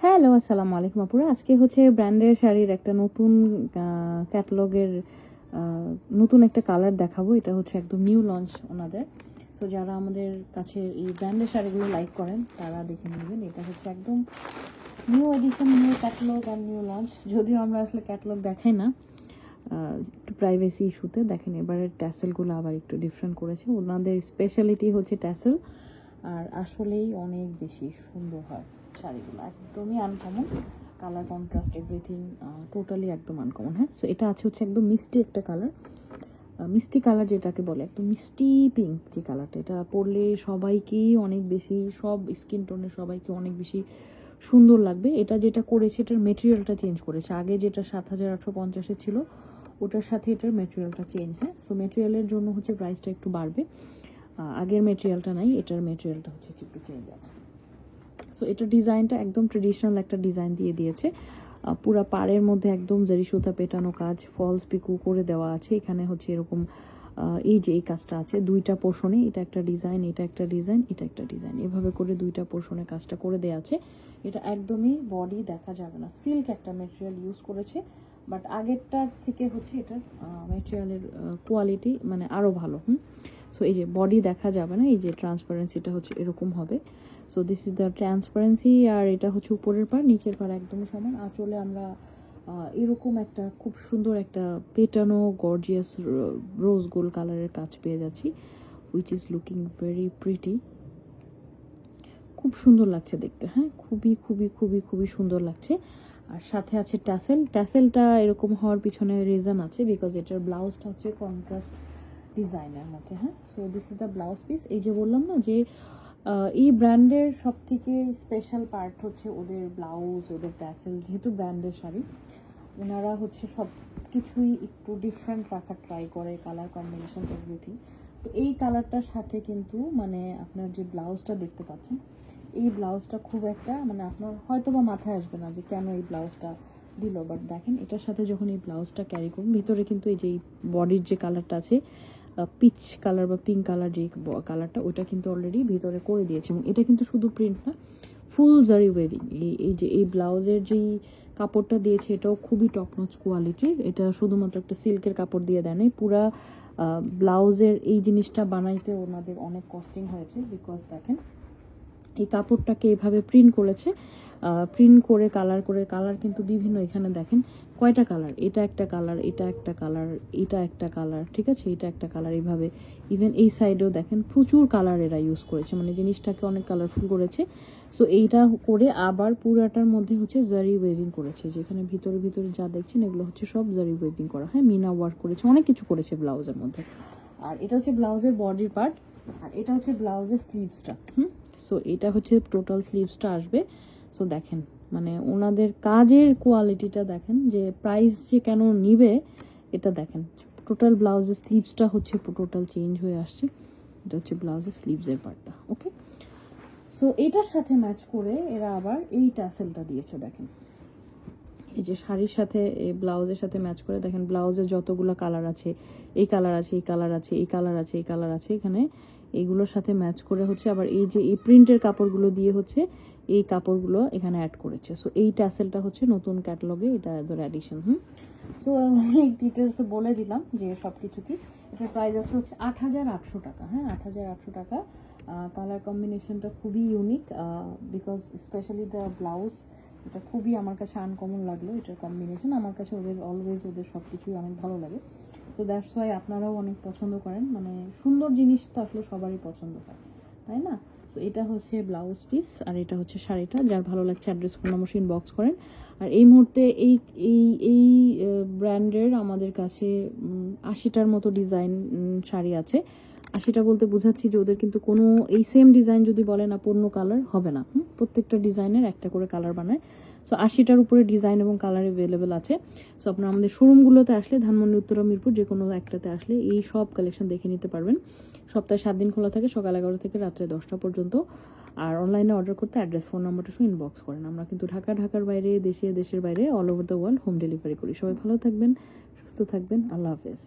Hello, আসসালামু আলাইকুম আপুরা। আজকে হচ্ছে ব্র্যান্ডের শাড়ির একটা নতুন ক্যাটালগের নতুন একটা কালার দেখাবো। এটা হচ্ছে একদম নিউ লঞ্চ ওনাদের। সো যারা আমাদের কাছে এই ব্র্যান্ডের শাড়িগুলো লাইক করেন তারা দেখে নেবেন। এটা হচ্ছে একদম নিউ এডিশন, নিউ ক্যাটালগ আর নিউ লঞ্চ। যদিও আমরা আসলে ক্যাটালগ দেখাই না, একটু প্রাইভেসি ইস্যুতে। দেখেন এবারের ট্যাসেলগুলো আবার একটু ডিফারেন্ট করেছে। ওনাদের স্পেশালিটি হচ্ছে ট্যাসেল, আর আসলেই অনেক বেশি সুন্দর হয় শাড়িগুলো। একদমই uncommon, colour contrast everything totally একদম আনকমন। হ্যাঁ, সো এটা আছে হচ্ছে একদম মিষ্টি একটা কালার, মিষ্টি কালার যেটাকে বলে, একদম মিষ্টি পিঙ্ক যে কালারটা। এটা পরলে সবাইকেই অনেক বেশি, সব স্কিন টোনের সবাইকে অনেক বেশি সুন্দর লাগবে। এটা যেটা করেছে, এটার মেটেরিয়ালটা চেঞ্জ করেছে। আগে যেটা 7,850 ছিল, ওটার সাথে এটার মেটেরিয়ালটা চেঞ্জ। হ্যাঁ, সো মেটেরিয়ালের জন্য হচ্ছে প্রাইসটা একটু বাড়বে। আগের মেটেরিয়ালটা নাই, এটার মেটেরিয়ালটা হচ্ছে একটু চেঞ্জ আছে। সো এটা ডিজাইনটা একদম ট্রেডিশনাল একটা ডিজাইন দিয়ে দিয়েছে। পুরা পাড়ের মধ্যে একদম জারি সুতা পেটানো কাজ, ফলস পিকু করে দেওয়া আছে। এখানে হচ্ছে এরকম এই যে এই কাজটা আছে দুইটা পোর্শনে, এটা একটা ডিজাইন, এটা একটা ডিজাইন, এটা একটা ডিজাইন, এভাবে করে দুইটা পোর্শনে কাজটা করে দেওয়া আছে। এটা একদমই বডি দেখা যাবে না, সিল্ক একটা মেটেরিয়াল ইউজ করেছে। বাট আগেরটার থেকে হচ্ছে এটার মেটেরিয়ালের কোয়ালিটি মানে আরও ভালো। সো এই যে বডি দেখা যাবে না, এই যে ট্রান্সপারেন্সিটা হচ্ছে এরকম হবে। So this is the transparency. আর এটা হচ্ছে উপরের পার, নিচের পার একদম সমান। আঁচলে আমরা এরকম একটা খুব সুন্দর একটা পেটানো গর্জিয়াস রোজ গোল্ড কালারের কাজ পেয়ে যাচ্ছি, which is looking very pretty. খুব সুন্দর লাগছে দেখতে। হ্যাঁ, খুবই খুবই খুবই খুবই সুন্দর লাগছে। আর সাথে আছে ট্যাসেল। ট্যাসেলটা এরকম হওয়ার পিছনে রিজন আছে, বিকজ এটার ব্লাউজটা হচ্ছে কন্ট্রাস্ট ডিজাইনের মধ্যে। হ্যাঁ, so this is the blouse piece. এই যে বললাম না যে এই ব্র্যান্ডের সব থেকে স্পেশাল পার্ট হচ্ছে ওদের ব্লাউজ, ওদের ট্যাসেল। যেহেতু ব্র্যান্ডের শাড়ি, ওনারা হচ্ছে সব কিছুই একটু ডিফারেন্ট রাখার ট্রাই করে, কালার কম্বিনেশন এভরিথিং। তো এই কালারটার সাথে কিন্তু মানে আপনার যে ব্লাউজটা দেখতে পাচ্ছেন, এই ব্লাউজটা খুব একটা মানে আপনার হয়তো বা মাথায় আসবে না যে কেন এই ব্লাউজটা দিল। বাট দেখেন এটার সাথে যখন এই ব্লাউজটা ক্যারি করুন, ভিতরে কিন্তু এই যে বডির যে কালারটা আছে, পিচ কালার বা পিঙ্ক কালার যে কালারটা, ওটা কিন্তু অলরেডি ভিতরে করে দিয়েছে। এবং এটা কিন্তু শুধু প্রিন্ট না, ফুল জারি ওয়েভিং। এই যে এই ব্লাউজের যেই কাপড়টা দিয়েছে, এটাও খুবই টপ নচ কোয়ালিটির। এটা শুধুমাত্র একটা সিল্কের কাপড় দিয়ে দেয় নাই, পুরা ব্লাউজের এই জিনিসটা বানাইতে ওনাদের অনেক কস্টিং হয়েছে। বিকজ দেখেন এই কাপড়টাকে এভাবে প্রিন্ট করেছে, প্রিন্ট করে কালার কিন্তু বিভিন্ন। এখানে দেখেন কয়টা কালার, এটা একটা কালার, এটা একটা কালার, এটা একটা কালার, ঠিক আছে, এটা একটা কালার, এইভাবে। ইভেন এই সাইডেও দেখেন প্রচুর কালার এরা ইউজ করেছে, মানে জিনিসটাকে অনেক কালারফুল করেছে। সো এইটা করে আবার পুরাটার মধ্যে হচ্ছে জারি ওয়েভিং করেছে, যেখানে ভিতরে ভিতরে যা দেখছেন এগুলো হচ্ছে সব জারি ওয়েভিং করা। হ্যাঁ, মিনা ওয়ার্ক করেছে, অনেক কিছু করেছে ব্লাউজের মধ্যে। আর এটা হচ্ছে ব্লাউজের বডির পার্ট, আর এটা হচ্ছে ব্লাউজের স্লিভসটা। সো এটা হচ্ছে টোটাল স্লিভসটা আসবে। সো দেখেন মানে ওনাদের কাজের কোয়ালিটিটা দেখেন, যে প্রাইস যে কেন নিবে এটা দেখেন। টোটাল ব্লাউজের স্লিভসটা হচ্ছে টোটাল চেঞ্জ হয়ে আসছে। এটা হচ্ছে ব্লাউজের স্লিভসের পার্টটা। ওকে, সো এটার সাথে ম্যাচ করে এরা আবার এই ট্যাসেলটা দিয়েছে। দেখেন এই যে শাড়ির সাথে এই ব্লাউজের সাথে ম্যাচ করে দেখেন ব্লাউজের যতগুলো কালার আছে, এই কালার আছে, এই কালার আছে, এই কালার আছে, এই কালার আছে, এখানে এইগুলোর সাথে ম্যাচ করে হচ্ছে আবার এই যে এই প্রিন্টের কাপড়গুলো দিয়ে হচ্ছে এই কাপড়গুলো এখানে অ্যাড করেছে। সো এই ট্যাসেলটা হচ্ছে নতুন ক্যাটালগে, এটা এদের অ্যাডিশন। সো অনেক ডিটেলসে বলে দিলাম যে সব কিছু কি। এটার প্রাইস আছে হচ্ছে 8,800 টাকা। হ্যাঁ, 8,800 টাকা। কালার কম্বিনেশনটা খুবই unique, because specially the blouse, এটা খুবই আমার কাছে আনকমন লাগলো। এটার কম্বিনেশন আমার কাছে ওদের অলওয়েজ ওদের সব কিছুই অনেক ভালো লাগে। তো দ্যাটস ওয়াই আপনারাও অনেক পছন্দ করেন, মানে সুন্দর জিনিস তো আসলে সবারই পছন্দ হয়, তাই না? সো এটা হচ্ছে ব্লাউজ পিস, আর এটা হচ্ছে শাড়িটা। যার ভালো লাগছে অ্যাড্রেস ফোন নম্বর ইনবক্স করেন। আর এই মুহূর্তে এই এই এই ব্র্যান্ডের আমাদের কাছে 80টার মতো ডিজাইন শাড়ি আছে। 80টা বলতে বোঝাচ্ছি যে ওদের কিন্তু কোনো এই সেম ডিজাইন যদি বলেন পণ্য কালার হবে না। প্রত্যেকটা ডিজাইনের একটা করে কালার বানায়। সো 80টার উপরে ডিজাইন এবং কালার অ্যাভেলেবেল আছে। সো আপনারা আমাদের শোরুমগুলোতে আসলে ধানমন্ডি, উত্তরা, মিরপুর যে কোনো একটাতে আসলে এই সব কালেকশন দেখে নিতে পারবেন। সপ্তাহে 7 দিন খোলা থাকে, সকাল 11 থেকে রাত্রে 10টা পর্যন্ত। আর অনলাইনে অর্ডার করতে অ্যাড্রেস ফোন নাম্বারটা শুধু ইনবক্স করেন। আমরা কিন্তু ঢাকার বাইরে, দেশের বাইরে, all over the world home delivery করি। সবাই ভালো থাকবেন, সুস্থ থাকবেন। আল্লাহ হাফেজ।